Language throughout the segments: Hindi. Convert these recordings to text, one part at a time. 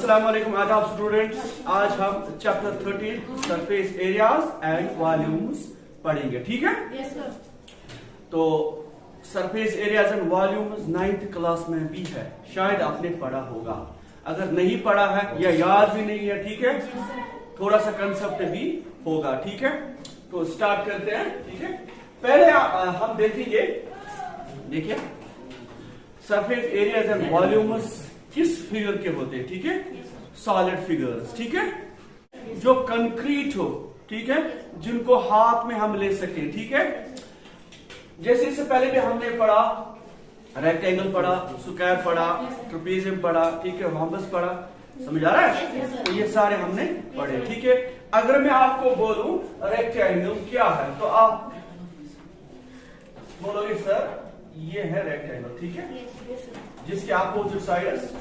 अस्सलाम वालेकुम आदाब स्टूडेंट्स। आज हम chapter 13 surface areas and volumes पढ़ेंगे, ठीक है? Yes, sir. तो surface areas and volumes 9th class में भी है, शायद आपने पढ़ा होगा। अगर नहीं पढ़ा है या याद भी नहीं है, ठीक है, थोड़ा सा कंसेप्ट भी होगा, ठीक है? तो स्टार्ट करते हैं, ठीक है? पहले हम देखेंगे, देखिए सरफेस एरियाज एंड वॉल्यूम्स किस फिगर के होते हैं, ठीक है? सॉलिड फिगर्स, ठीक है, जो कंक्रीट हो, ठीक है, जिनको हाथ में हम ले सके, ठीक है? जैसे इससे पहले भी हमने पढ़ा, रेक्टेंगल पढ़ा, स्क्वायर पढ़ा, ट्रेपेजियम पढ़ा, ठीक है, रोम्बस पढ़ा, समझ आ रहा है? तो ये सारे हमने पढ़े, ठीक है? अगर मैं आपको बोलूं रेक्टेंगल क्या है तो आप बोलोगे सर ये है रेक्टेंगल, ठीक है, जिसके अपोजिट साइड्स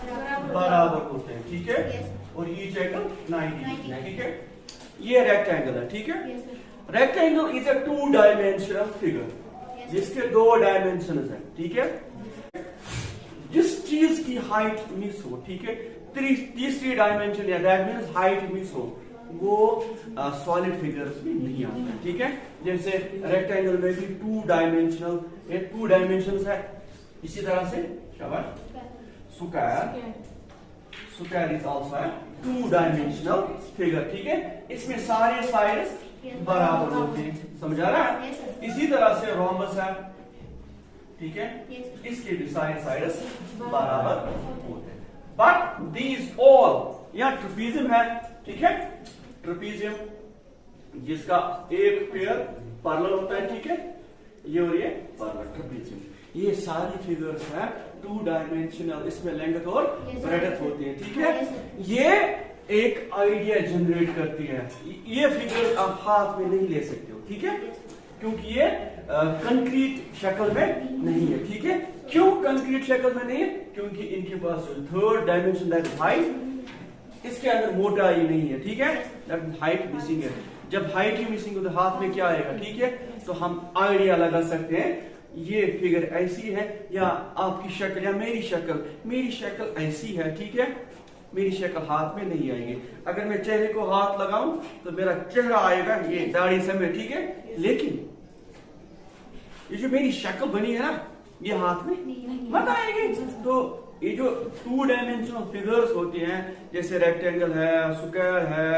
बराबर होते हैं, ठीक है, और ईच एंगल 90, ठीक है, ये रेक्टेंगल है, ठीक है? Rectangle is a 2 dimensional figure, जिसके 2 डायमेंशन है, ठीक है? जिस चीज की हाइट मिस हो, ठीक है, तीसरी डायमेंशन या दैट मींस हाइट मिस हो, वो सॉलिड फिगर्स में नहीं आता है, ठीक है? जैसे रेक्टेंगल में भी 2 डायमेंशनल, ये 2 डायमेंशंस है, इसी तरह से square is also 2 dimensional figure, ठीक है? इसमें सारे साइड्स बराबर होते हैं, समझ आ रहा है? इसी तरह से रोम्बस है, ठीक है, इसके भी सारे साइड्स बराबर होते हैं। बट दीज ऑल, यहाँ ट्रेपेजियम है, ठीक है, ट्रेपेजियम जिसका एक पेयर पैरेलल होता है, ठीक है, ये और ये पैरेलल ट्रेपेजियम, ये सारी फिगर्स हैं 2 डायमेंशनल, इसमें लेंथ और ब्रेडथ होती है, ठीक है? ये एक आइडिया जनरेट करती है। ये फिगर आप हाथ में नहीं ले सकते हो, ठीक है, क्योंकि ये कंक्रीट शक्ल में नहीं है, ठीक है? क्यों कंक्रीट शक्ल में नहीं है? क्योंकि इनके पास थर्ड डायमेंशन दैट हाइट, इसके अंदर मोटाई नहीं है, ठीक है, दैट हाइट मिसिंग है। जब हाइट ही मिसिंग हो तो हाथ में क्या आएगा, ठीक है? तो हम आइडिया लगा सकते हैं ये फिगर ऐसी है, या आपकी शक्ल या मेरी शक्ल ऐसी है, ठीक है, मेरी शक्ल हाथ में नहीं आएगी। अगर मैं चेहरे को हाथ लगाऊं तो मेरा चेहरा आएगा ये दाढ़ी समेत, ठीक है, लेकिन ये जो मेरी शक्ल बनी है ना, ये हाथ में मत आएगी। तो ये जो 2 डायमेंशनल फिगर्स होती हैं, जैसे रेक्टेंगल है, स्क्वायर है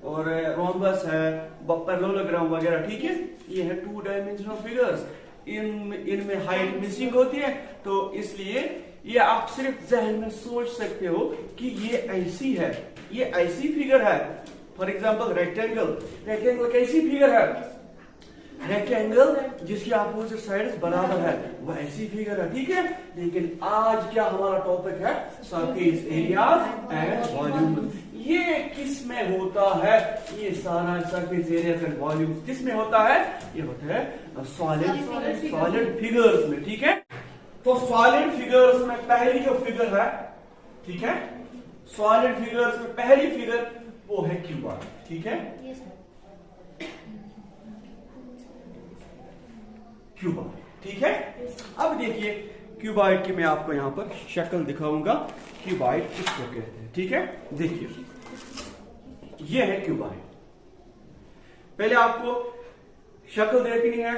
और रोम्बस है, पैरेललोग्राम वगैरह, ठीक है, ये है 2 डायमेंशनल फिगर्स। इनमें हाइट मिसिंग होती है, तो इसलिए ये आप सिर्फ जहन में सोच सकते हो कि ये ऐसी है, ये ऐसी फिगर है। फॉर एग्जाम्पल रेक्टेंगल कैसी फिगर है? रेक्टेंगल जिसकी अपोजिट साइड्स बराबर है, वो ऐसी फिगर है, ठीक है? लेकिन आज क्या हमारा टॉपिक है? Surface areas and volume. ये किस में होता है? ये सारा सरफेस एरियाज एंड वॉल्यूम किस में होता है? ये होता है सॉलिड फिगर्स में, ठीक है? तो सॉलिड फिगर्स में पहली जो फिगर है, ठीक है, सॉलिड फिगर्स में पहली फिगर वो है क्यूबॉइड, ठीक है? क्यूबॉइड, ठीक है? अब देखिए क्यूबॉइड की मैं आपको यहां पर शक्ल दिखाऊंगा, क्यूबॉइड किसको कहते हैं, ठीक है? देखिए ये है क्यूबॉइड। पहले आपको शक्ल देखनी है,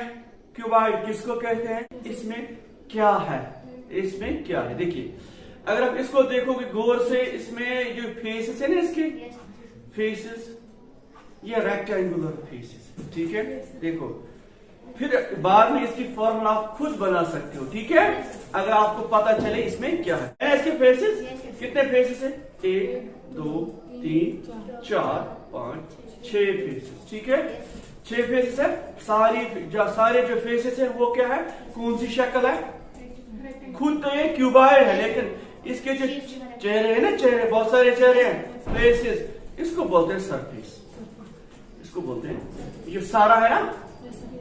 क्यूबॉइड किसको कहते हैं, इसमें क्या है, इसमें क्या है? देखिए अगर आप इसको देखोगे गौर से, इसमें जो फेसेस है ना, इसके फेसेस, ये रेक्टेंगुलर फेसेस, ठीक है? देखो, फिर बाद में इसकी फॉर्मूला आप खुद बना सकते हो, ठीक है, अगर आपको पता चले इसमें क्या है। इसके फेसेस कितने फेसेस है? 1 2 3 4 5 6 फेसेस, ठीक है, 6 फेसेस है। सारे जो फेसेस है वो क्या है, कौन सी शक्ल है? खुद तो ये क्यूबॉइड है, लेकिन इसके जो चेहरे है ना, चेहरे, बहुत सारे चेहरे हैं, फेसेस, इसको बोलते हैं सरफेस, इसको बोलते हैं। ये सारा है ना,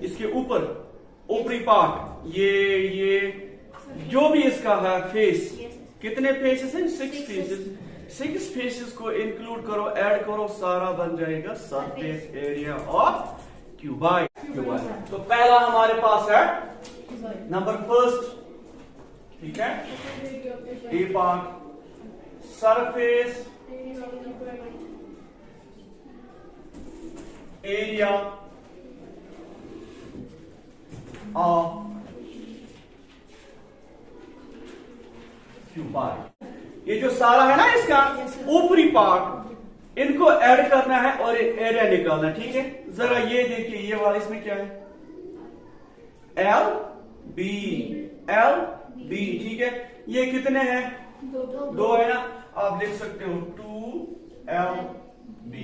इसके ऊपर ऊपरी पार्ट, ये जो भी इसका है फेस, कितने फेसेस हैं? 6 फेसेस। 6 फेसेस को इंक्लूड करो, ऐड करो, सारा बन जाएगा सरफेस एरिया ऑफ क्यूबॉइड। तो पहला हमारे पास है नंबर फर्स्ट, ठीक है, A part surface area of cube part. ये जो सारा है ना इसका ऊपरी पार्ट, इनको ऐड करना है और एरिया निकालना है, ठीक है। जरा ये देखिए, ये वाला इसमें क्या है, एल बी, ठीक है। ये कितने हैं, दो है ना, आप लिख सकते हो 2LB।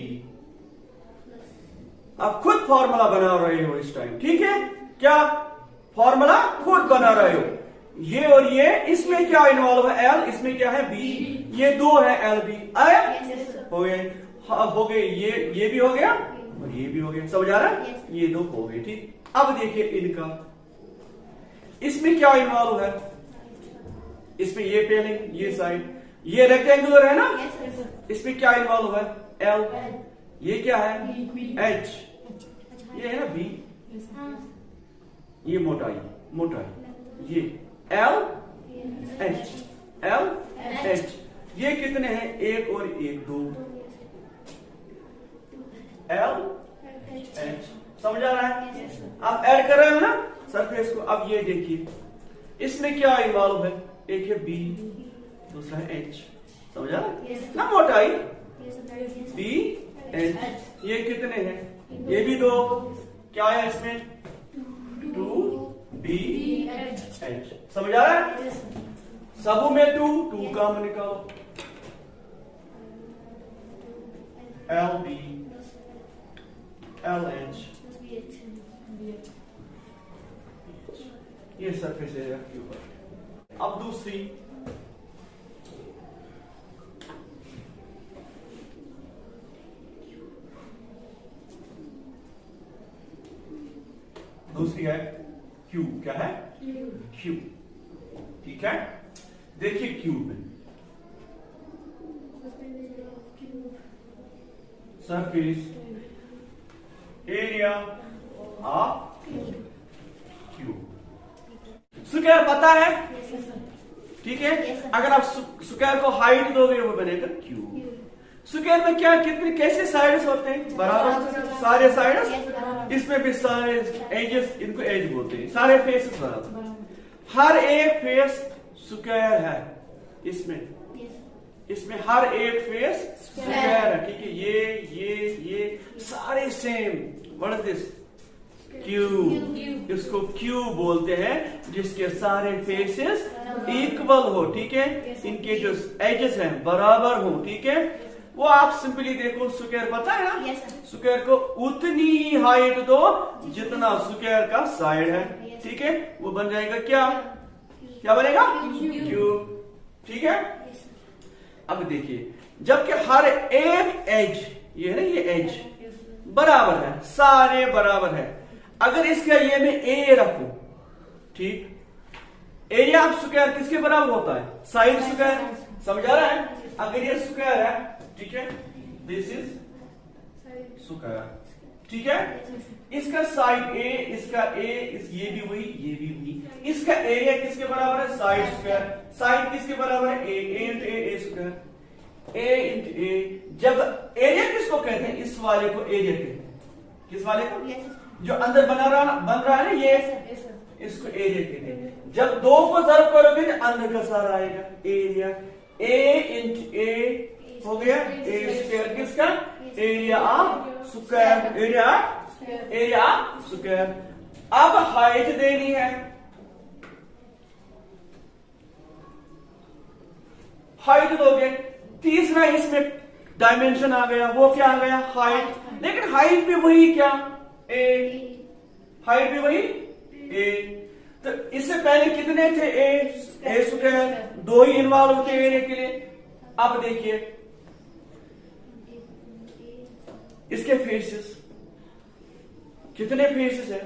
आप खुद फॉर्मूला बना रहे हो इस टाइम, ठीक है। क्या फॉर्मूला खुद बना रहे हो। ये और ये, इसमें क्या इन्वॉल्व है, एल, इसमें क्या है, बी। ये दो है LB, आया हो गए, हो गए। ये भी हो गया और ये भी हो गया, समझ आ रहा है। ये दो हो गए, ठीक। अब देखिए इनका, इसमें क्या इन्वॉल्व है, इसमें ये पहले ये साइड, ये रेक्टेंगुलर है ना, इसमें क्या इन्वॉल्व है, L, ये क्या है, H, ये है ना B, ये मोटाई, ये L H, ये कितने हैं, एक और एक, दो, L H, समझ आ रहा है। आप ऐड कर रहे हो ना सरफेस को। अब ये देखिए, इसमें क्या इन्वॉल्व है, एक है B, दूसरा है H, समझ आ रहा है ना। मोटाई B H, ये कितने हैं, ये भी दो, क्या है इसमें, 2B H, समझ आ रहा है। सब में 2 कम निकालो, LB LH, ये सरफेस एरिया के ऊपर। अब दूसरी, है क्यूब, क्या है, क्यूब, ठीक है। देखिए क्यूब में surface area of cube, square पता है, ठीक है। अगर आप स्क्वायर को हाइट दोगे वो बनेगा क्यूब। स्क्वायर में क्या, कितने, कैसे साइड्स होते हैं, बराबर सारे साइड्स, इसमें भी सारे एजेस, इनको एज बोलते हैं, सारे फेसेस बराबर, हर एक फेस स्क्वायर है इसमें हर एक फेस स्क्वायर है, ठीक है। ये सारे same, what is this, cube. इसको क्यूब बोलते हैं, जिसके सारे फेसेस इक्वल हो, ठीक है। इनके जो एजेस हैं बराबर हो, ठीक है। वो आप सिंपली देखो, स्क्वायर पता है ना, स्क्वायर को उतनी ही हाइट दो जितना स्क्वायर का साइड है, ठीक है। वो बन जाएगा क्या बनेगा, क्यूब, ठीक है। अब देखिए, जबकि हर एक एज, ये है ना, ये एज बराबर है, सारे बराबर है। अगर इसका ये मैं ए रखूं, ठीक, एरिया ऑफ स्क्वायर किसके बराबर होता है, साइड स्क्वायर, समझ आ रहा है। अगर ये स्क्वायर है, ठीक है, दिस इज स्क्वायर, ठीक है। इसका साइड ए, इसका ए, ये भी वही, ये भी वही। इसका एरिया किसके बराबर है, साइड स्क्वायर। साइड किसके बराबर है, ए इंटू ए स्क्वायर, ए इंटू ए। जब एरिया किसको कहते हैं, इस वाले को एरिया कहते हैं, किस वाले को, जो अंदर बन रहा है ना, ये इसको एरिया कहते हैं। जब दो को ज़र्ब करोगे तो अंदर का सारा आएगा, एरिया, ए इंटू ए हो गया, ए स्क्वायर किसका, area of square, area square. अब हाइट देनी है, हाइट दोगे, तीसरा इसमें डायमेंशन आ गया, वो क्या आ गया, हाइट। लेकिन हाइट भी वही, क्या, ए, हाइट भी वही ए। तो इससे पहले कितने थे, ए स्क्वायर, दो ही इन्वॉल्व होते एरिया के लिए। अब देखिए इसके फेसेस, कितने फेसेस है,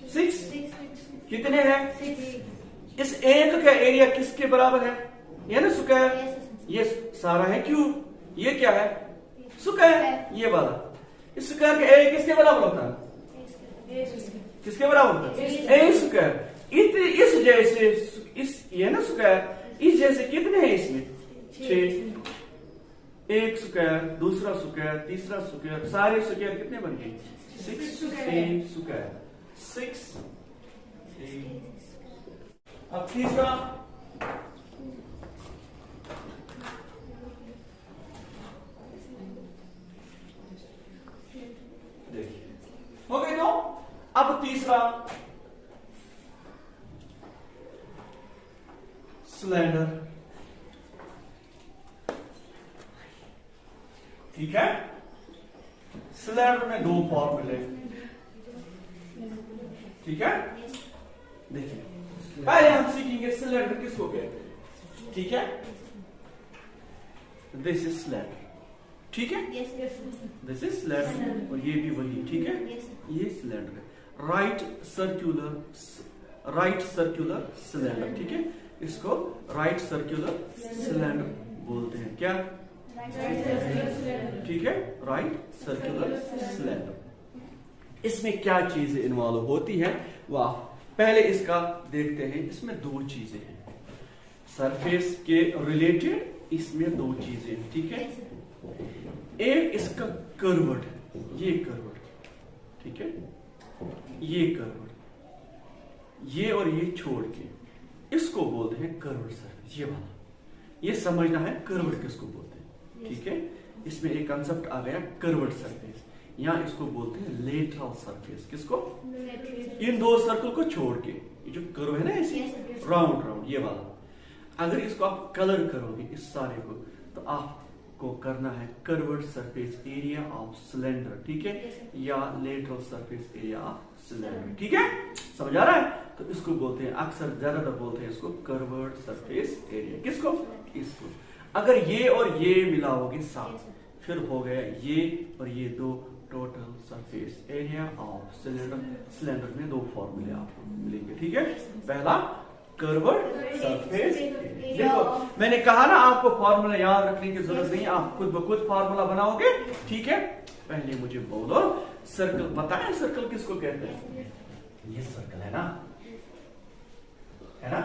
6, कितने हैं, इस एक का एरिया किसके बराबर है, ये ना स्क्वायर, ये सारा है क्यूब, ये क्या है, स्क्वायर, ये वाला। इस स्क्वायर का एरिया किसके बराबर होता है, किसके बराबर होता है, ए स्क्वायर। इस जैसे, इस ये ना स्क्वायर, इस जैसे कितने हैं इसमें, 6, एक स्क्वायर, दूसरा स्क्वायर, तीसरा स्क्वायर, सारे स्क्वायर कितने बन गए? 6a square, 6a। अब तीसरा, देखिए हो गए तो। अब तीसरा सिलेंडर, ठीक है। सिलेंडर में 2 फॉर्मूले, ठीक है। देखिए पहले हम सीखेंगे सिलेंडर किसको कहते हैं, ठीक है। दिस इज सिलेंडर, ठीक है। दिस इज सिलेंडर और ये भी वही, ठीक है। ये सिलेंडर है, राइट सर्कुलर सिलेंडर, ठीक है। इसको राइट सर्कुलर सिलेंडर बोलते हैं, क्या? ठीक है, राइट सर्कुलर सिलेंडर। इसमें क्या चीजें इन्वॉल्व होती है वाह, पहले इसका देखते हैं। इसमें 2 चीजें हैं सरफेस के रिलेटेड, इसमें 2 चीजें हैं, ठीक है। एक इसका कर्व्ड, ये कर्व्ड, ठीक है, ये कर्व्ड, ये और ये छोड़ के इसको बोलते हैं कर्व्ड सरफेस। ये वाला, ये समझना है कर्व्ड किसको बोलते हैं, ठीक है। इसमें एक कंसेप्ट आ गया कर्व्ड सरफेस, यहाँ इसको बोलते हैं लेटरल सरफेस। किसको? इन 2 सर्कल को छोड़ के, ये जो कर्व है ना ऐसे राउंड राउंड, ये वाला, अगर इसको आप कलर करोगे इस सारे को, तो आपको करना है curved surface area of cylinder, ठीक है, या lateral surface area of cylinder, ठीक है। समझ आ रहा है? तो इसको बोलते हैं, अक्सर ज्यादातर बोलते हैं इसको कर्व्ड सरफेस एरिया। किसको? इसको। अगर ये और ये मिलाओगे साथ, फिर हो गया ये और ये 2 total surface area of cylinder. Cylinder में 2 फॉर्मूले आपको मिलेंगे, ठीक है। पहला कर्व्ड सरफेस, देखो मैंने कहा ना आपको फॉर्मूला याद रखने की जरूरत नहीं, आप खुद ब खुद फॉर्मूला बनाओगे, ठीक है। पहले मुझे बोलो, सर्कल पता है सर्कल किसको कहते हैं? ये सर्कल है ना, है ना।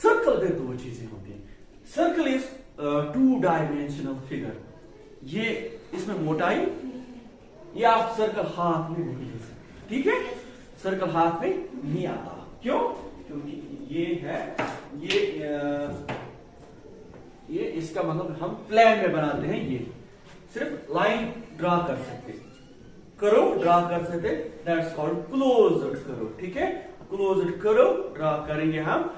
सर्कल में 2 चीजें होती है। Circle is 2 dimensional figure. ये इसमें मोटाई, ये आप सर्कल हाथ में नहीं ले सकते, ठीक है। सर्कल हाथ में नहीं आता, क्यों? क्योंकि ये है, ये इसका मतलब हम प्लान में बनाते हैं, ये सिर्फ लाइन ड्रा कर सकते, करो ड्रा कर सकते, दैट्स कॉल्ड क्लोज्ड करो, ठीक है। क्लोज्ड करो ड्रा करेंगे हम,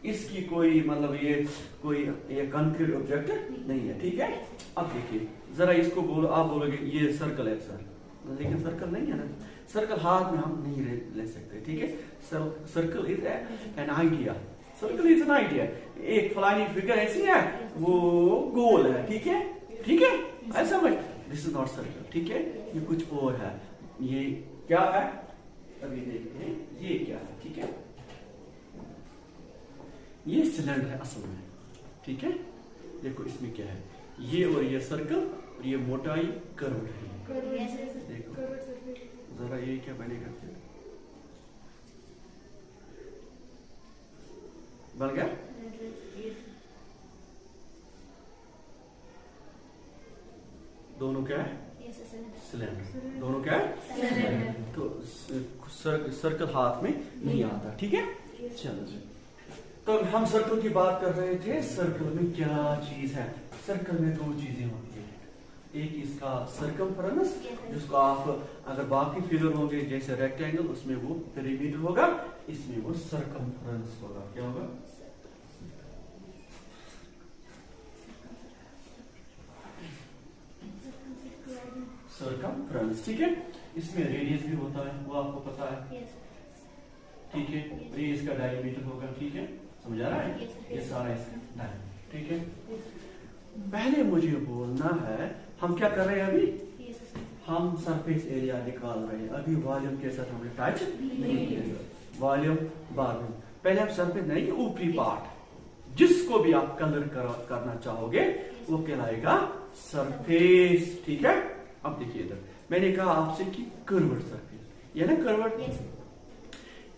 इसकी कोई मतलब ये कंक्रीट ऑब्जेक्ट नहीं है, ठीक है। अब देखिए जरा इसको बोलो, आप बोलोगे ये सर्कल है सर, लेकिन सर्कल नहीं है ना, सर्कल हाथ में हम नहीं ले सकते, ठीक है। Circle is an idea, circle is an idea. एक फलानी फिगर ऐसी है, वो गोल है, ठीक है, ठीक है, ऐसा समझ। दिस इज नॉट सर्कल, ठीक है, ये कुछ और है। ये क्या है अभी देखते हैं, ये क्या है, ठीक है। ये सिलेंडर है असल में, ठीक है। देखो इसमें क्या है, ये और ये सर्कल और ये मोटाई कर्व है। देखो जरा ये क्या बनेगा, बन गया। दोनों क्या है? सिलेंडर। दोनों क्या है? तो सर्कल हाथ में नहीं आता, ठीक है। चलो जी, तो हम सर्कल की बात कर रहे थे। सर्कल में क्या चीज है? सर्कल में 2 चीजें होती है। एक इसका सर्कमफेरेंस, जिसको आप अगर बाकी फिगर होंगे जैसे रेक्टेंगल, उसमें वो पेरीमीटर होगा, इसमें वो सर्कमफेरेंस होगा। क्या होगा? सर्कमफेरेंस, ठीक है। इसमें रेडियस भी होता है, वो आपको पता है, ठीक है। रेडियस का डायमीटर होगा, ठीक है, समझ आ रहा है? ये सारा इसका डायमीटर, ठीक है। पहले मुझे बोलना है, हम क्या कर रहे हैं अभी? हम सरफेस एरिया निकाल रहे हैं। अभी वॉल्यूम के साथ हमने टच नहीं किया, वॉल्यूम बाद में। पहले हम सरफेस नहीं, ऊपरी पार्ट जिसको भी आप कलर करना चाहोगे वो कहलाएगा सरफेस, ठीक है। अब देखिए इधर मैंने कहा आपसे कि कर्व्ड सरफेस, ये ना कर्व्ड,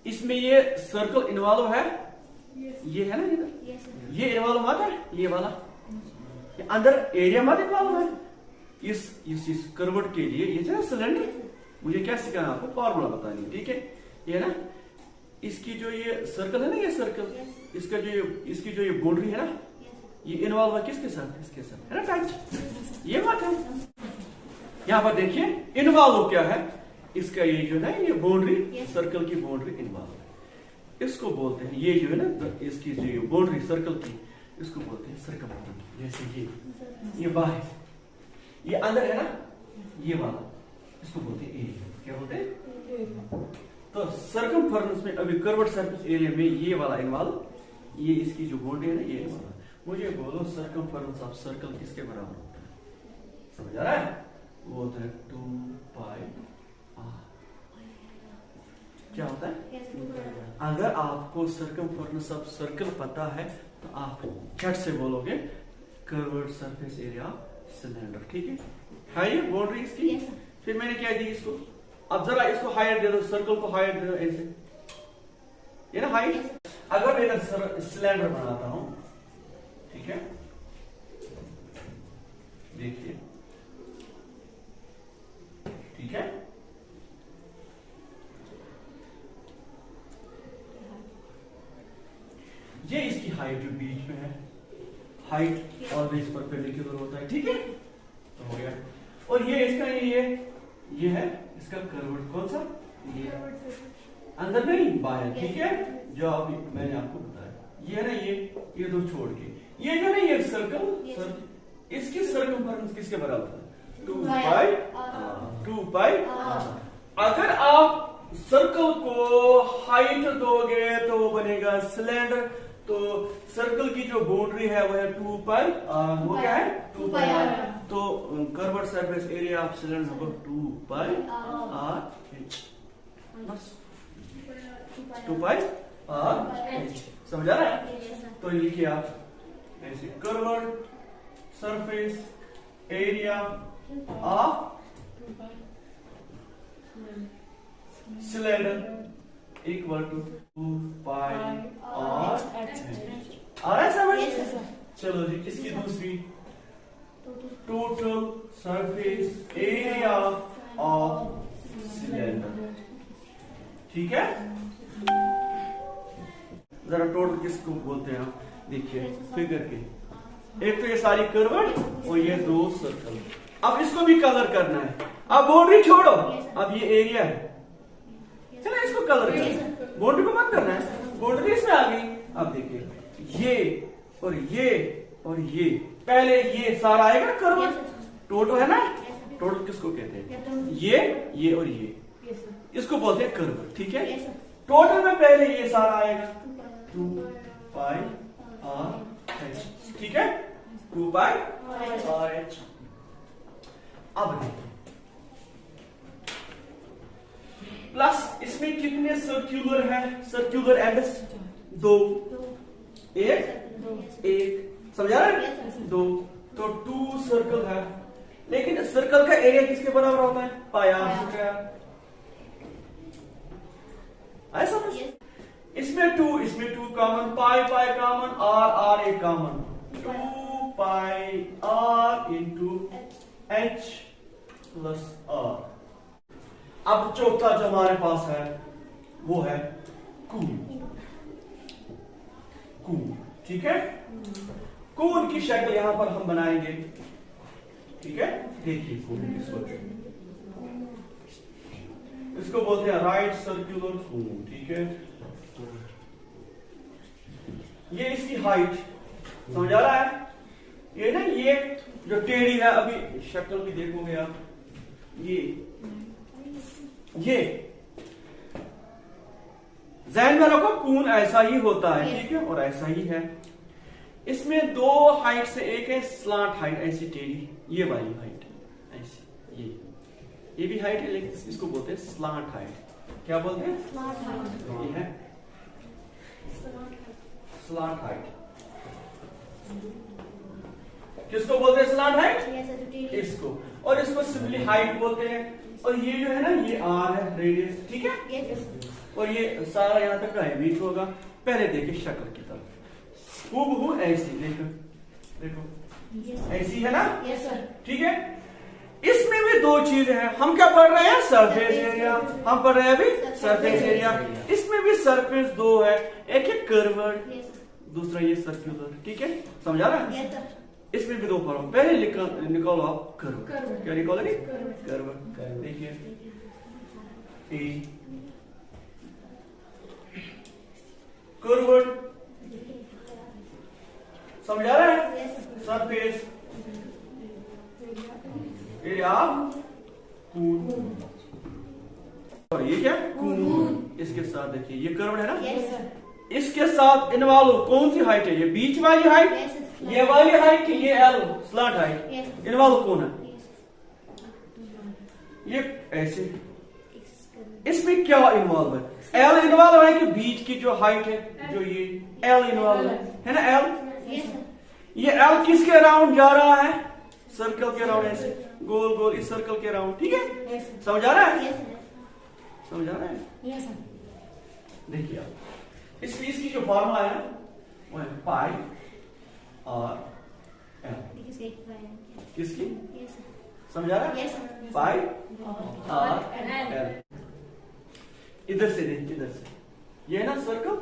इसमें ये सर्कल इन्वॉल्व है, ये है ना इधर, ये इन्वॉल्व आता है, ये वाला अंदर एरिया मत इन्वॉल्व है। इस कर्वट के लिए ये ना सिलेंडर, मुझे क्या सिखाना आपको, फॉर्मूला बतानी है, ठीक है। ये ना इसकी जो ये सर्कल है ना, ये सर्कल, इसका जो इसकी जो ये बाउंड्री है ना, ये इन्वॉल्व है किसके साथ, इसके साथ, है ना, टच। ये बात है। यहाँ पर देखिए इन्वॉल्व क्या है, इसका ये जो है ये बाउंड्री, सर्कल की बाउंड्री इन्वॉल्व है। इसको बोलते हैं, ये जो है ना इसकी जो बाउंड्री सर्कल की, इसको बोलते हैं सर्कमफेरेंस। जैसे ये बाहर, ये अंदर है ना, ये वाला, इसको बोलते हैं एरिया। क्या बोलते हैं? तो सर्कमफेरेंस में अभी कर्व्ड सरफेस एरिया में ये वाला इन्वॉल्व, ये इसकी जो बाउंड्री है ना, ये इन्वॉल्व। मुझे बोलो सर्कमफेरेंस ऑफ सर्कल किसके बराबर होता है? समझ आ रहा है? वो होता है 2 पाई r। क्या होता है? अगर आपको सर्कमफेरेंस ऑफ सर्कल पता है तो आप झट से बोलोगे कर्व्ड सरफेस एरिया सिलेंडर, ठीक है ये बाउंड्री इसकी। फिर मैंने क्या दी इसको, अब जरा इसको हाइट दे दो, सर्कल को हाइट दे दो ऐसे, ये ना हाइट। अगर मैं इधर सिलेंडर बनाता हूं, ठीक है, देखिए, ठीक है, ये इसकी हाइट जो बीच में है, हाइट ऑलवेज परपेंडिकुलर होता है, ठीक है, तो हो गया। और ये इसका ये है इसका कर्व्ड, कौन सा, ये अंदर नहीं बाहर, ठीक है, जो अभी मैंने आपको बताया। ये है ना ये दो छोड़ के, ये जो है ये सर्कल, इसकी सर्कमफेरेंस किसके बराबर है? 2 पाई r। अगर आप सर्कल को हाइट दोगे तो वो बनेगा सिलेंडर। तो सर्कल की जो बाउंड्री है वो है 2 पाई r, वो क्या है 2 पाई r। तो curved surface area of cylinder होगा 2 पाई r h, बस 2 पाई r h। समझ आ रहा है? तो लिखिए आप ऐसे, curved surface area of cylinder equal to 2 pi r h। आ रहा है समझ? चलो जी, इसकी दूसरी, total surface area of cylinder, ठीक है। जरा टोटल किसको बोलते हैं, देखिए फिगर के, एक तो ये सारी कर्व्ड और ये दो सर्कल। अब इसको भी कलर करना है। अब बाउंड्री छोड़ो, अब ये एरिया है, चलो इसको कलर करना है, बाउंड्री को मत करना है, बाउंड्री इसमें आ गई। अब देखिए ये और ये और ये, पहले ये सारा आएगा कर्व्ड, टोटल है ना, टोटल किसको कहते हैं, ये और ये, इसको बोलते हैं कर्व्ड, ठीक है। टोटल में पहले ये सारा आएगा 2 पाई r h, ठीक है, 2 पाई r h। अब देखिए प्लस इसमें कितने सर्क्यूलर है, सर्क्यूलर एंगल्स 2, एक, समझा रहे हैं, 2, तो 2 सर्कल है, लेकिन सर्कल का एरिया किसके बराबर होता है, पाई r स्क्वायर। ऐसा इसमें 2 कॉमन, पाई कॉमन, r एक common, 2 pi r into h plus r। अब चौथा जो हमारे पास है वो है कून, ठीक है। कून की शक्ल यहां पर हम बनाएंगे, ठीक है। देखिए कून इसको बोलते हैं राइट सर्कुलर कून, ठीक है। ये इसकी हाइट, समझ आ रहा है, ये ना ये जो टेढ़ी है, अभी शक्ल भी देखोगे आप, ये ज़हन में रखो, कून ऐसा ही होता है, ठीक है, और ऐसा ही है। इसमें दो हाइट से, एक है स्लांट हाइट, ऐसी टेढ़ी, ये वाली हाइट ऐसी, ये भी हाइट है, लेकिन इसको बोलते हैं स्लांट हाइट। क्या बोलते हैं, ये है स्लांट हाइट। किसको बोलते हैं स्लांट हाइट, इसको, और इसको सिंपली हाइट बोलते हैं। और ये जो है ना, ये r है, रेडियस, ठीक है, और ये सारा यहां तक का है, बीच होगा। पहले देखिए शक्ल की तरफ, हूबहू ऐसी, देखो ऐसी है ना? Yes sir. ठीक है, इसमें भी दो चीजें हैं। हम क्या पढ़ रहे हैं? Surface area. हम पढ़ रहे हैं अभी सरफेस एरिया। इसमें भी सरफेस दो है, एक है कर्व्ड, दूसरा ये सर्कुलर। ठीक है, समझा रहा है? Yes sir. इसमें भी दो फॉर्म। पहले निकालो आप कर्व। क्या निकालोगे? कर्व। देखिए ए कर्व्ड, समझा रहा है? सरफेस एरिया कून, और ये क्या? कून। इसके साथ देखिए ये कर्व्ड है ना? Yes sir. इसके साथ इन्वॉल्व कौन सी हाइट है? ये बीच वाली हाइट, ये वाली हाइट की ये एल स्लैंट हाइट। इन्वॉल्व कौन है? ये ऐसे। इसमें क्या इन्वॉल्व है? एल इन्वॉल्व है कि बीच की जो हाइट है, जो ये एल इन्वॉल्व है ना? एल, ये एल किसके अराउंड जा रहा है? सर्कल के अराउंड, ऐसे गोल गोल इस सर्कल के अराउंड। ठीक है, समझ आ रहा है? समझ आ रहा है? Yes sir. देखिए आप इसकी जो फॉर्मूला है वो है पाई और एल। किसकी? समझा रहा है? पाई और एल। इधर से देख, इधर से ये है ना सर्कल,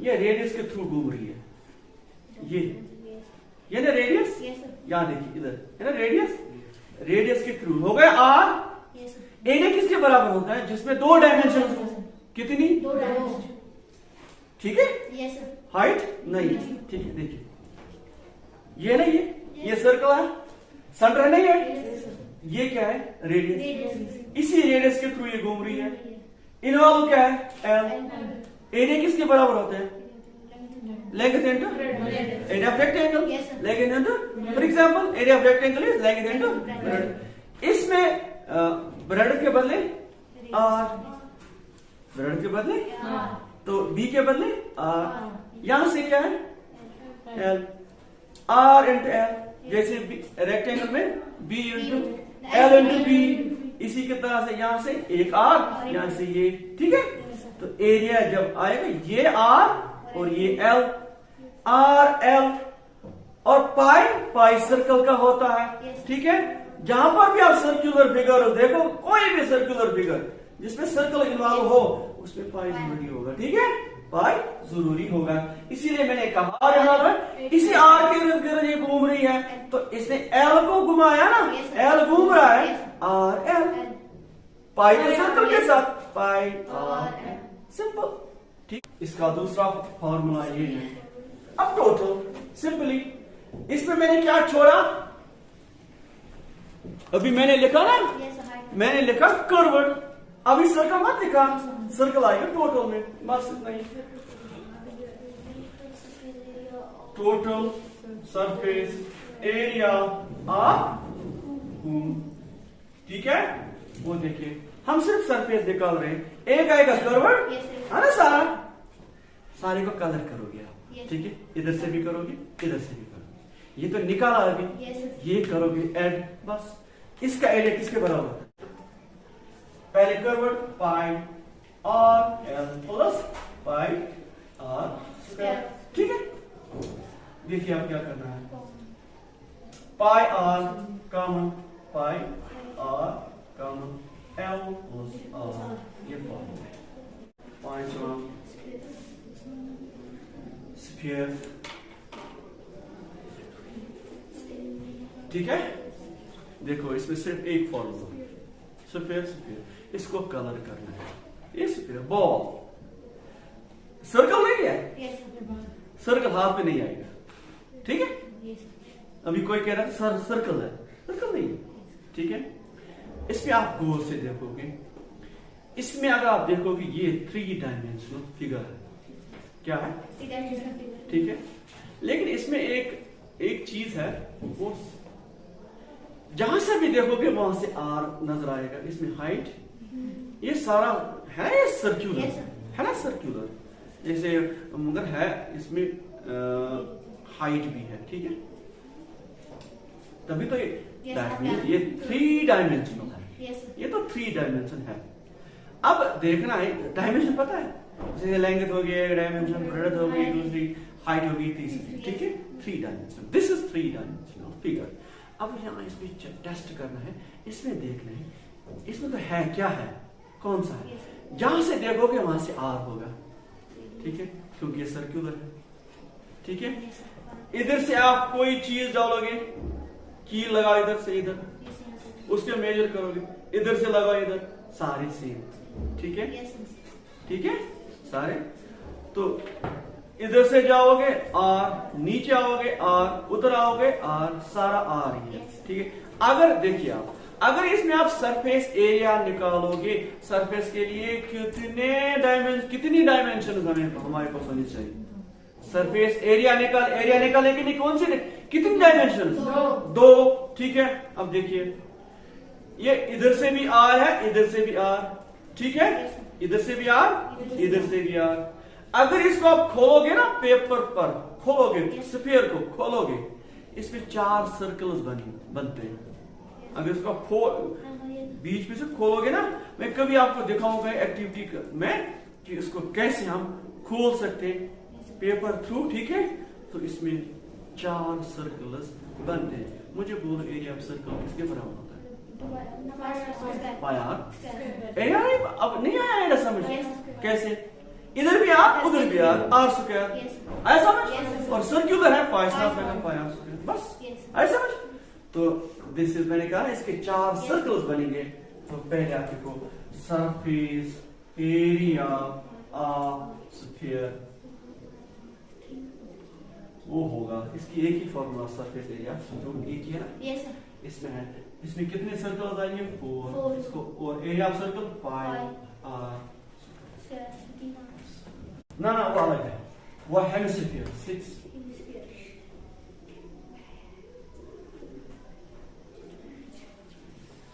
ये रेडियस के थ्रू घूम रही है। ये ना रेडियस, यहां देखिए इधर है ना रेडियस, रेडियस के थ्रू हो गया आर। एरिया किसके बराबर होता है? जिसमें दो डायमेंशन। कितनी? 2 डायमेंशन। ठीक है, यस सर। हाइट नहीं। ठीक है, देखिए ये ना ये सर्कल है, सेंटर है ना ये क्या है? रेडियस। इसी रेडियस के थ्रू ये घूम रही है। इन्वॉल्व क्या है? एल। एरिया किसके बराबर होते हैं? Length into area of rectangle. Length into, for example area of rectangle is length into breadth. इसमें ब्रेड्थ के बदले आर, ब्रेड्थ के बदले तो बी के बदले आर। यहां से क्या है? एल। आर इंटू एल, जैसे रेक्टेंगल में b into l into b. इसी के तरह से यहां से एक आर, यहां से ये। ठीक है, तो एरिया जब आएगा ये आर और ये एल, आर एल। और पाई सर्कल का होता है। ठीक है, जहां पर भी आप सर्कुलर फिगर देखो, कोई भी सर्कुलर फिगर जिसमें सर्कल इन्वॉल्व हो उसमें पाई जरूरी होगा। ठीक है, पाई जरूरी होगा। इसीलिए मैंने कहा, और यहां पर इसी आर के इर्द गिर्द ये घूम रही है, तो इसने एल को घुमाया ना, एल घूम रहा है आर एल, पाई के सर्कल के साथ पाई आर एल। सिंपल। ठीक, इसका दूसरा फॉर्मूला ये है। अब टोटल सिंपली इसमें मैंने क्या छोड़ा? अभी मैंने लिखा ना, मैंने लिखा कर्व्ड। अभी सर्कल मत लिखा, सर्कल आएगा टोटल में, बस इतना ही। टोटल सरफेस एरिया ऑफ कून। ठीक है, वो देखिए हम सिर्फ सरफेस निकाल रहे हैं। एक आएगा कर्व्ड है ना, सारे को कलर करोगे आप। ठीक है, इधर से भी करोगे, इधर से भी करोगे। ये तो निकाला अभी, ये करोगे ऐड, बस। इसका एरिया किसके बराबर है? पहले curved pi r l plus pi r square. ठीक है, देखिए आप क्या करना है। Pi r common, pi r common, l plus r, ये फॉर्मूला है। पांचवा स्फीयर। ठीक है, देखो इसमें सिर्फ एक फॉर्मूला, स्फीयर। स्फीयर इसको कलर करना है। ये स्फीयर बॉल, सर्कल नहीं है, सर्कल हाथ में नहीं आएगा। ठीक है, अभी कोई कह रहा है सर सर्कल है, सर्कल नहीं है। ठीक है, इसमें आप गौर से देखोगे, इसमें अगर आप देखोगे ये 3 डायमेंशनल फिगर है। क्या है? ठीक है, लेकिन इसमें एक चीज है, वो जहां से भी देखोगे वहां से आर नजर आएगा। इसमें हाइट, ये सारा है सर्क्यूलर, है ना सर्क्यूलर जैसे, मगर है इसमें हाइट भी है। ठीक है, तभी तो ये 3 डायमेंशनल है। ये तो 3 डायमेंशन है। अब देखना है डायमेंशन पता है, जैसे लेंथ हो गई, डायमेंशन ब्रेडथ हो गई, दूसरी हाइट हो गई, तीसरी, ठीक है 3 dimension. This is 3 dimensional figure. अब यहाँ इसमें टेस्ट करना है, इसमें देखना है इसमें तो है क्या है, कौन सा है। जहां से देखोगे वहां से आर होगा, ठीक है, क्योंकि ये सर्कुलर है, ठीक है। इधर से आप कोई चीज डालोगे, कील लगाओ इधर से इधर, उसके मेजर करोगे, इधर से लगाओ इधर, सारे सेम, ठीक है, ठीक है सारे। तो इधर से जाओगे आर, नीचे आओगे आर, उधर आओगे आर, सारा आर ही है, ठीक है। अगर देखिए आप, अगर इसमें आप सरफेस एरिया निकालोगे, सरफेस के लिए कितनी डायमेंशन हमारे पास होनी चाहिए। सरफेस एरिया निकाले कि नहीं, कौन सी कितनी डायमेंशन, 2, ठीक है। अब देखिए ये इधर से भी आर है, इधर से भी आर, ठीक है, इधर से भी आर, इधर से भी आर। अगर इसको आप खोलोगे ना, पेपर पर खोलोगे, स्फीयर को खोलोगे, इसमें 4 सर्कल्स बनते हैं। अगर इसको बीच में से खोलोगे ना, मैं कभी आपको दिखाऊंगा एक्टिविटी में कि इसको कैसे हम खोल सकते हैं पेपर थ्रू, ठीक है। तो इसमें 4 सर्कल्स बनते हैं। मुझे बोलो एरिया ऑफ सर्कल किसके बराबर होता है, एरिया। अब नहीं आया समझ, कैसे, इधर भी आर, उधर भी आर स्क्वायर, ऐसा समझ। और सर्कुलर है पाई स्क्वायर, बस ऐसा समझ। तो दिस इज, मैंने कहा इसके 4 सर्कल्स बनेंगे। तो पहले आप देखो सरफेस एरिया ऑफ स्फीयर, वो होगा, इसकी एक ही फॉर्मूला सरफेस एरिया, जो एक ही है ना, इसमें है। इसमें कितने सर्कल्स आएंगे, 4, इसको, और area of circle pi r, ना वो अलग है, वो हेमिस्फीयर 6।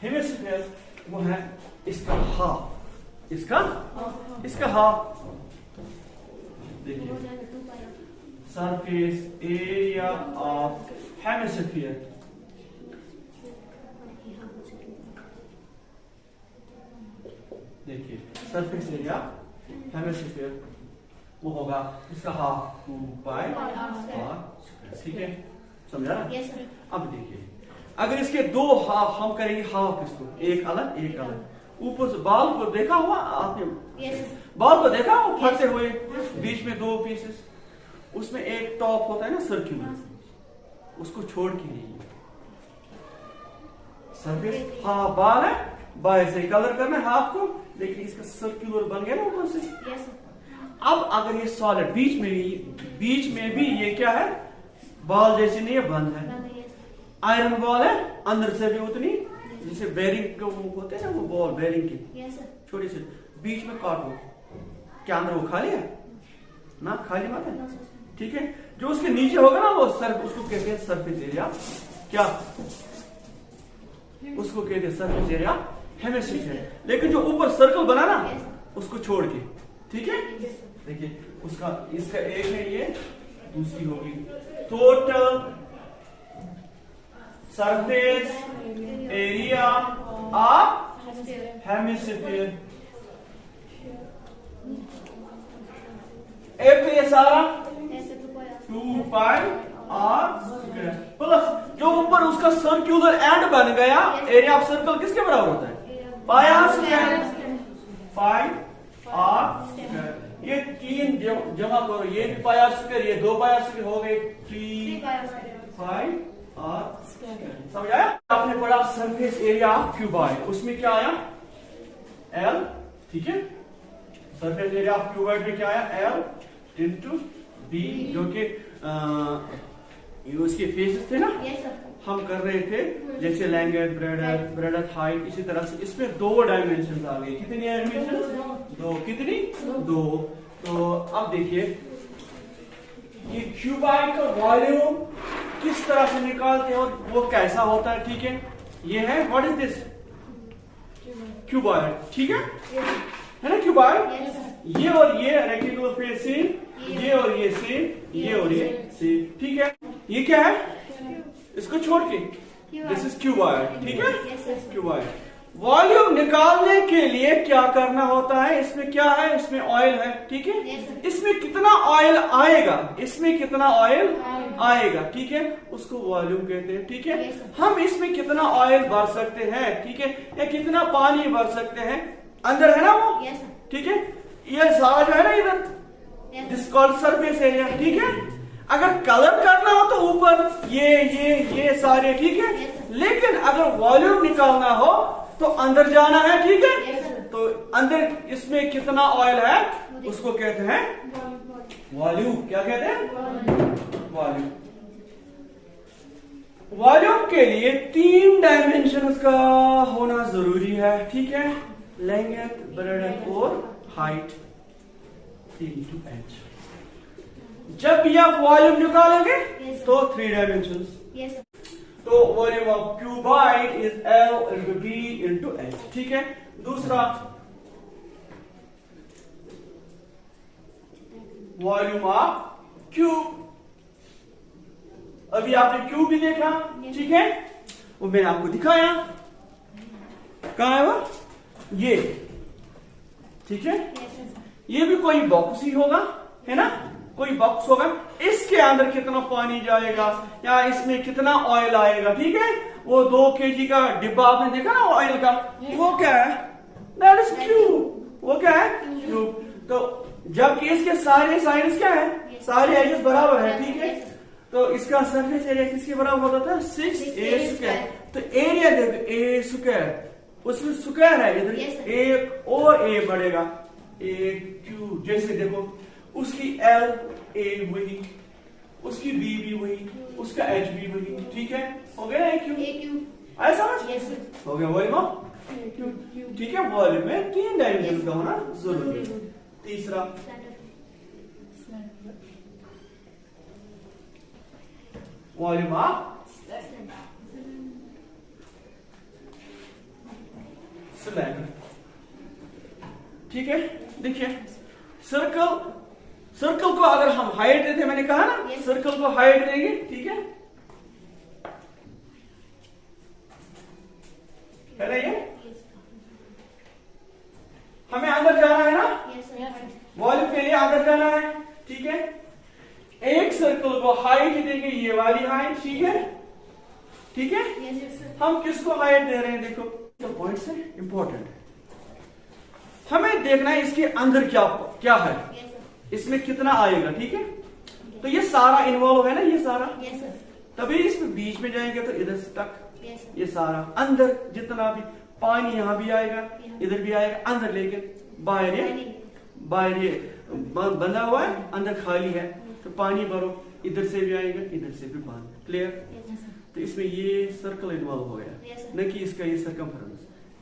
हेमिस्फीयर वो है इसका हाफ, इसका हाफ। देखिए सरफेस एरिया ऑफ हेमिस्फीयर, देखिए सरफेस एरिया हेमिस्फीयर वो होगा इसका हाफ 2 पाई आर, ठीक है, समझा ना। अब देखिए अगर इसके 2 हाफ हम करेंगे, हाफ इसको एक अलग एक अलग, ऊपर से बाल को देखा हुआ आपने, बाल को देखा हुआ फंसे हुए, बीच में 2 पीसेस, उसमें एक टॉप होता है ना सर्कुलर, उसको छोड़ के नहीं, सरफेस हाँ बाल है, बाहर से कलर करना है हाफ को, लेकिन इसका सर्कुलर बन गया ना ऊपर से। अब अगर ये सॉलिड बीच में भी ये क्या है, बॉल जैसी नहीं है, बंद है, आयरन बॉल है, अंदर से भी उतनी, जैसे बेरिंग होते हैं ना वो बॉल बेरिंग की छोटी सी, बीच में काटो, क्या अंदर वो खाली है ना, खाली मत है, ठीक है। जो उसके नीचे होगा ना वो उसको कहते हैं सरफेस एरिया, क्या उसको कहते हैं सरफेस एरिया हेमिस्फीयर। लेकिन जो ऊपर सर्कल बना ना उसको छोड़ के, ठीक है। देखिए उसका, इसका एक है ये, दूसरी होगी total surface area of hemisphere. एक ये सारा 2 पाई आर प्लस जो ऊपर उसका सर्कुलर एंड बन गया, एरिया ऑफ सर्कल किसके बराबर होता है, pi r square, pi r square. ये 3 जमा करो, ये भी पाई आर स्क्वायर, ये 2 पाई आर स्क्वायर हो गए 3 पाई आर स्क्वायर। समझ आया। आपने पढ़ा सरफेस एरिया ऑफ क्यूबॉइड, उसमें क्या आया एल, ठीक है। सरफेस एरिया ऑफ क्यूबॉइड में क्या आया एल इंटू बी, जो कि उसके फेसेस थे ना, हम कर रहे थे जैसे लेंथ ब्रेडथ हाइट, इसी तरह से इसमें 2 डायमेंशन आ गए। कितनी डायमेंशन, 2, कितनी 2। तो अब देखिए ये क्यूबॉइड का वॉल्यूम किस तरह से निकालते हैं और वो कैसा होता है, ठीक है। ये है व्हाट इज दिस, क्यूबॉइड, ठीक है ना क्यूबॉइड। ये और ये रेक्टेंगुलर फेस सेम, ये और ये सेम, ये और ये सेम, ठीक है। ये क्या है, इसको छोड़ के दिस इज क्यूबॉइड, ठीक है क्यूबॉइड। वॉल्यूम निकालने के लिए क्या करना होता है? इसमें क्या है? इसमें ऑयल है, ठीक है। Yes, sir. इसमें कितना ऑयल आएगा, इसमें कितना ऑयल आएगा, ठीक है, उसको वॉल्यूम कहते हैं, ठीक है। Yes, sir. हम इसमें कितना ऑयल भर सकते हैं, ठीक है, या कितना पानी भर सकते हैं, अंदर है ना वो, Yes, sir. ठीक है। ये सारा जो है ना इधर, Yes, this called surface area, ठीक है। अगर कलर करना हो तो ऊपर ये सारे, ठीक है। Yes, sir. लेकिन अगर वॉल्यूम निकालना हो तो अंदर जाना है, ठीक है। Yes, sir. तो अंदर इसमें कितना ऑयल है उसको कहते हैं वॉल्यूम। क्या कहते हैं? वॉल्यूम। वॉल्यूम के लिए 3 डायमेंशंस का होना जरूरी है, ठीक है। लेंथ, ब्रेड्थ और हाइट, 3 to h। जब भी आप वॉल्यूम निकालेंगे Yes, sir. तो 3 डायमेंशंस। Yes, sir. तो volume of cuboid is L into B into H, ठीक है। दूसरा वॉल्यूम ऑफ क्यूब, अभी आपने क्यूब भी देखा, ठीक है, वो मैंने आपको दिखाया। कहां है वो? ये, ठीक है। Yes, sir. ये भी कोई बॉक्स ही होगा, है ना, कोई बॉक्स होगा। इसके अंदर कितना पानी जाएगा या इसमें कितना ऑयल आएगा, ठीक है। वो 2 kg का डिब्बा आपने देखा ना ऑयल का, वो क्या है? That is cube. वो क्या है? क्यूब। तो जबकि इसके सारे साइड्स क्या है? सारे एजेस बराबर है, ठीक है। तो इसका सरफेस एरिया किसके बराबर होता है? 6a square. तो एरिया देखो a स्क्वायर, उसमें स्क्वायर है इधर, Yes, sir. एक और a बढ़ेगा, a क्यूब। जैसे देखो उसकी L A वही, उसकी B भी वही, उसका H भी वही, ठीक है। हो गया एक क्यूब, A cube. आया समझ? Yes, sir. हो गया वॉल्यूम ऑफ क्यूब, ठीक है। वॉल्यूम में 3 डायमेंशन का होना जरूरी है। तीसरा वॉल्यूम ऑफ सिलेंडर, ठीक है। देखिए सर्कल को अगर हम हाइट देते, मैंने कहा ना, Yes. सर्कल को हाइट देंगे, ठीक है ना। ये हमें अंदर जाना है ना, Yes, sir. वॉल्यूम के लिए अंदर जाना है, ठीक है। एक सर्कल को हाइट देंगे, ये वाली हाइट, ठीक है, ठीक है। Yes, sir. हम किसको हाइट दे रहे हैं? देखो जो पॉइंट्स है इंपॉर्टेंट, हमें देखना है इसके अंदर क्या क्या है, Yes, sir. इसमें कितना आएगा, ठीक है। तो ये सारा इन्वॉल्व है ना, ये सारा, Yes, sir. तभी इसमें बीच में जाएंगे तो इधर से तक, Yes, sir. ये सारा अंदर जितना भी पानी यहाँ भी आएगा, इधर भी आएगा अंदर, लेकिन बाहर ये बंधा हुआ है, अंदर खाली है। तो पानी भरो, इधर से भी आएगा, इधर से भी बंद, क्लियर। Yes, sir. तो इसमें ये सर्कल इन्वॉल्व हो गया, Yes, sir. न कि इसका ये सर्कमफरेंस,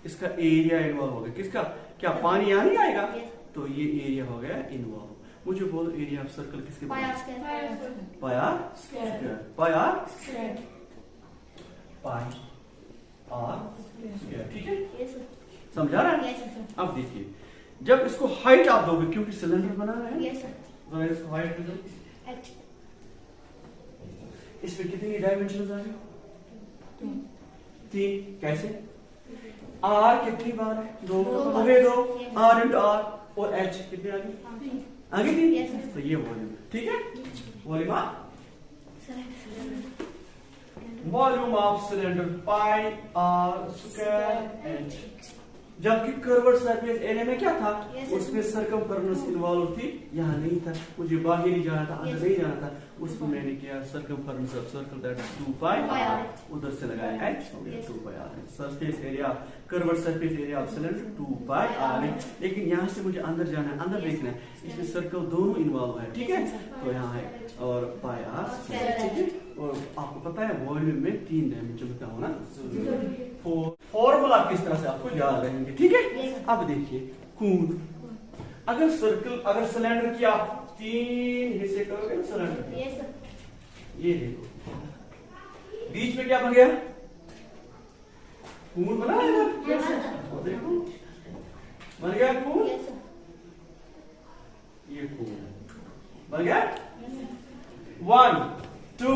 इसका एरिया इन्वॉल्व हो गया। किसका? क्या पानी यहाँ नहीं आएगा? Yes. तो ये एरिया हो गया इन्वॉल्व। मुझे बोलो एरिया ऑफ सर्कल किसके Pi r बराबर? square. Pi r square, pi r Square. Pi r square, ठीक है। Yes, sir. समझा रहा है? Yes, sir. अब देखिए, जब इसको हाइट आप दोगे, क्योंकि सिलेंडर बना है, Yes, sir. तो इसको हाइट दे दो। H. इसमें कितनी डायमेंशन आ गए? 3। कैसे? आर कितनी बार है? 2। दो हो बार। गए 2, Yes. आर इंटू आर, और एच कितनी आ गई? आगे थी। Yes, sir. तो ये वॉल्यूम, ठीक है। Volume of volume of cylinder pi r square h. जबकि कर्व्ड सरफेस एरिया में क्या था? Yes, sir. उसमें सरकमफेरेंस इन्वॉल्व थी, यहाँ नहीं था। मुझे बाहर ही जाना था, अंदर Yes. नहीं जाना था। उसको मैंने किया circumference of circle, that is 2 pi r, उधर से लगाया एच, हो गया Yes. 2 pi r. Surface area, curved surface area of cylinder 2 pi r. लेकिन यहाँ से मुझे अंदर जाना है, अंदर Yes. देखना है, इसमें सर्कल दोनों इन्वॉल्व है, ठीक है। Yes, sir. तो यहाँ है और पाई आर स्क्वायर, ठीक है। और आपको पता है वॉल्यूम में 3 डायमेंशन का होना जरूरी है। फॉर्मूला किस तरह से आपको याद रहेंगे, ठीक है। Yes, sir. अब देखिए कूद, अगर सर्कल, अगर सिलेंडर की आप 3 हिस्से करोगे ना सिलेंडर के, Yes, sir. ये देखो बीच में क्या बन गया? कूद बना है ना? Yes, sir. और देखो बन गया कूद, Yes, sir. ये कूद बन गया। 1 2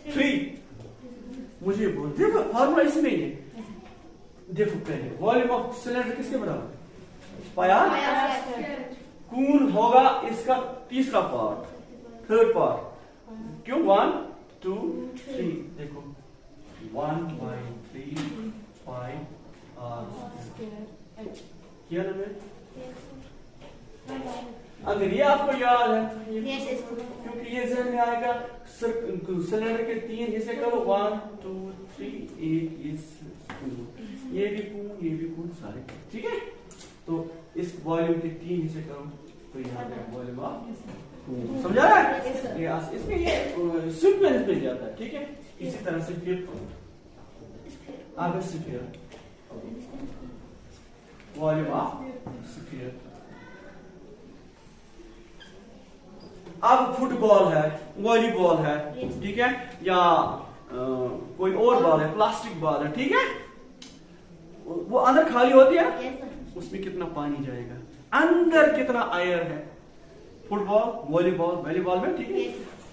3, मुझे बोल देखो फॉर्मूला इसमें ही है। देखो पहले वॉल्यूम ऑफ सिलेंडर किसके बराबर? पाई आर कून होगा इसका तीसरा पार्ट, थर्ड पार्ट। क्यों? 1 2 3 देखो 1/3 पाई आर किया ना मैंने? अगर ये आपको याद है क्योंकि ये जहन में आएगा, सिलेंडर के 3 हिस्से करो 1 2 3 ये भी कून सारे, ठीक है। तो इस वॉल्यूम के 3 हिस्से करो तो यहाँ पे वॉल्यूम ऑफ कून, समझा रहा है? इसमें ये सिंपल मिल जाता है, ठीक है। इसी तरह से फिर आगे स्फीयर, वॉल्यूम ऑफ स्फीयर। अब फुटबॉल है, वॉलीबॉल है, ठीक है, या कोई और बॉल है, प्लास्टिक बॉल है, ठीक है। वो अंदर खाली होती है, उसमें कितना पानी जाएगा, अंदर कितना आयर है। फुटबॉल, वॉलीबॉल, वॉलीबॉल में, ठीक है,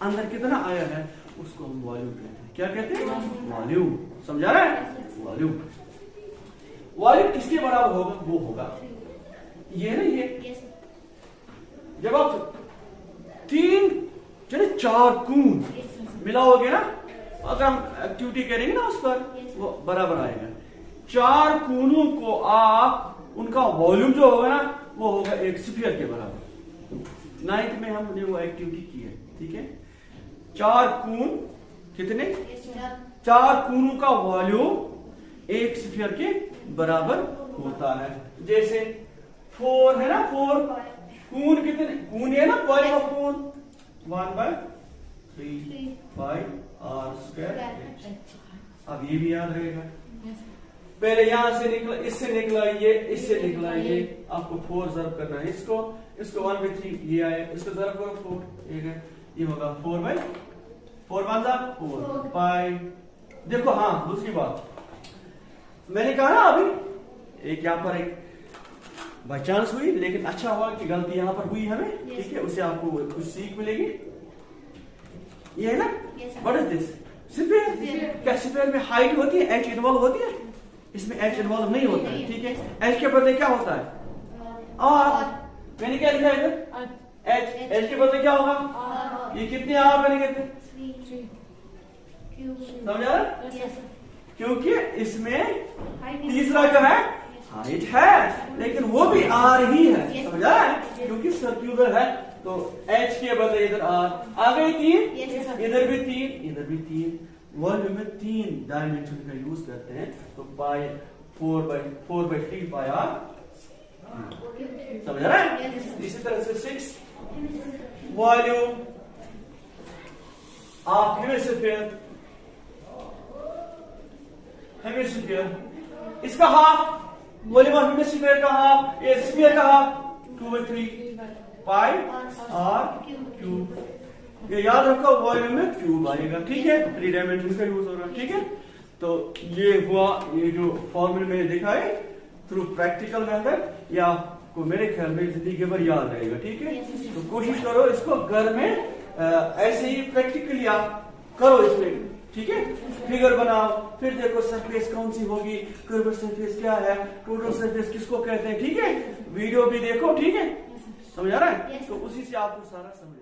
अंदर कितना आयर है उसको हम वॉल्यूम कहते हैं। क्या कहते हैं? वॉल्यूम। समझा रहा है? वॉल्यूम। वॉल्यूम किसके बराबर होगा? वो होगा ये ना, ये जब आप 4 कून मिलाओगे ना, अगर हम एक्टिविटी करेंगे ना उस पर, वो बराबर आएगा। 4 कूनों को आप, उनका वॉल्यूम जो होगा ना, वो होगा एक स्फीयर के बराबर। 9th में हमने वो एक्टिविटी की है, ठीक है। 4 कून कितने? 4 कूनों का वॉल्यूम एक स्फीयर के बराबर होता है। जैसे 4 है ना, 4 कून कितने? कून है ना, volume of cone 1/3 pi r square. अब ये भी याद रहेगा। पहले यहां से निकला, इससे निकला ये, इससे निकला ये, आपको 4 जर्ब करना है इसको 1/3 ये आए, इसको जर्ब करो 4, ये होगा 4/4 पाई। देखो हाँ, दूसरी बात मैंने कहा ना अभी, एक यहाँ पर एक बाई चांस हुई, लेकिन अच्छा हुआ कि गलती यहां पर हुई हमें, ठीक है। उससे आपको कुछ सीख मिलेगी। ये है ना, व्हाट इज दिस? स्फीयर। क्या स्फीयर में हाइट होती है, एच इन्वॉल्व होती है? इसमें एच इन्वॉल्व नहीं होता है, ठीक है। एच के बदले क्या होता है? और मैंने क्या लिखा है इधर? एच के बदले क्या होगा? ये कितने आर बनेंगे? 3 समझा? क्योंकि इसमें तीसरा जो है हाइट है, लेकिन वो भी आर ही है, समझा? क्योंकि सर्क्यूलर है, तो एच के बदले इधर आर आ गई 3, इधर भी 3, इधर भी 3। वॉल्यूम में 3 डायमेंशन का यूज करते हैं, तो पाई 4/3 पाई आर, समझ रहा है? इसी तरह से 6 वॉल्यूम ऑफ हेमिस्फीयर, इसका हाफ, वॉल्यूम ऑफ हेमिस्फीयर का हाफ, ये स्फीयर का हाफ 2/3 पाई आर क्यूब। ये याद रखो, वॉल्यूम में क्यूब आएगा, ठीक है। 3 डायमेंशन का यूज हो रहा है, ठीक है। तो ये हुआ, ये जो फॉर्मूला मैंने देखा है थ्रू प्रैक्टिकल मेथड, या आपको मेरे ख्याल में जिंदगी भर याद रहेगा, ठीक है। तो कोशिश करो इसको घर में ऐसे ही प्रैक्टिकली आप करो इसमें, ठीक है। फिगर बनाओ, फिर देखो सरफेस कौन सी होगी, कर्व सरफेस क्या है, टोटल सरफेस किसको कहते हैं, ठीक है। वीडियो भी देखो, ठीक है। समझ आ रहा है? तो उसी से आपको सारा समझ